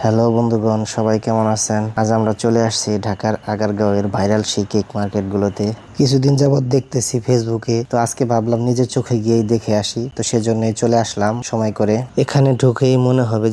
Hello বন্ধুগণ, সবাই কেমন আছেন? আজ আমরা চলে আসছি ঢাকার আগারগাঁওয়ের ভাইরাল সেই কেক মার্কেটগুলোতে। কিছুদিন যাবত দেখতেছি ফেসবুকে, তো আজকে ভাবলাম নিজের চোখে গিয়েই দেখে আসি। তো সেজন্যই চলে আসলাম সময় করে। এখানে ঢুকেই মনে হবে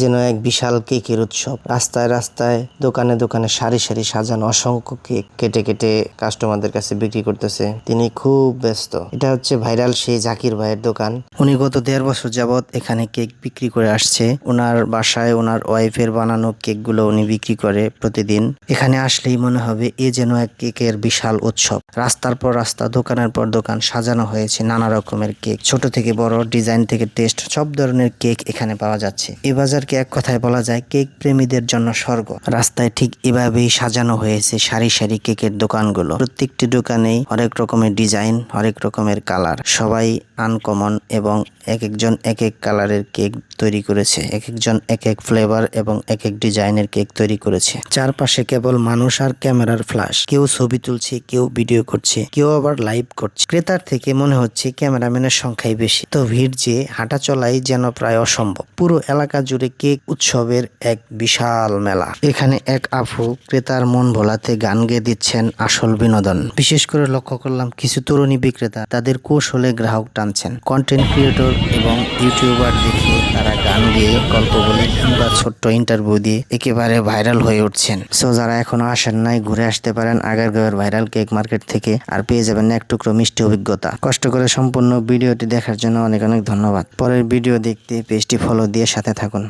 যেন এক বিশাল কেকের উৎসব। রাস্তায় রাস্তায় দোকানে দোকানে সারি সারি সাজানো অসংখ্য কেক কেটে কেটে কাস্টমারদের কাছে বিক্রি করতেছে। তিনি খুব ব্যস্ত। এটা হচ্ছে ভাইরাল সেই জাকির ভাইয়ের দোকান। উনি গত 1.5 বছর যাবত এখানে কেক বিক্রি করে আসছে। ওনার বাসায় ওনার ওয়াইফের বানানো কেকগুলো উনি বিক্রি করে প্রতিদিন। এখানে আসলেই মনে হবে যেন এক কেকের বিশাল উৎসব। রাস্তার পর রাস্তা, দোকানের পর দোকান সাজানো হয়েছে নানা রকমের কেক। ছোট থেকে বড়, ডিজাইন থেকে টেস্ট, সব ধরনের কেক এখানে পাওয়া যাচ্ছে। এই বাজারকে এক কথায় বলা যায় কেক প্রেমীদের জন্য স্বর্গ। রাস্তায় ঠিক এভাবেই সাজানো হয়েছে সারি সারি কেকের দোকানগুলো। প্রত্যেকটি দোকানেই হরেক রকমের ডিজাইন, হরেক রকমের কালার, সবাই আনকমন এবং এক একজন এক এক কালারের কেক তৈরি করেছে। এক একজন এক এক ফ্লেভার এবং এক এক ডিজাইনের কেক তৈরি করেছে। চারপাশে কেবল মানুষ আর ক্যামেরার ফ্ল্যাশ। কেউ ছবি তুলছে, কেউ ভিডিও করছে, কেউ আবার লাইভ করছে। ক্রেতার থেকে মনে হচ্ছে ক্যামেরাম্যানের সংখ্যাই বেশি। তো ভিড় যে হাঁটা চলাই যেন প্রায় অসম্ভব। পুরো এলাকা জুড়ে কেক উৎসবের এক বিশাল মেলা। এখানে এক আপু ক্রেতার মন ভোলাতে গান গেয়ে দিচ্ছেন, আসল বিনোদন। বিশেষ করে লক্ষ্য করলাম কিছু তরুণী বিক্রেতা তাদের কৌশলে গ্রাহক টানছেন। কন্টেন্ট ক্রিয়েটর এবং ইউটিউবার দেখে তারা গান গেয়ে, গল্প বলে কিংবা ছোট্ট ইন্টারভিউ দিয়ে একেবারে ভাইরাল হয়ে উঠছেন। সো যারা এখনো আসেন নাই, ঘুরে আসতে পারেন আগারগাঁওয়ের ভাইরাল কেক মার্কেট থেকে, আর পেয়ে যাবেন এক টুকরো মিষ্টি অভিজ্ঞতা। কষ্ট করে সম্পূর্ণ ভিডিওটি দেখার জন্য অনেক অনেক ধন্যবাদ। পরের ভিডিও দেখতে পেজটি ফলো দিয়ে সাথে থাকুন।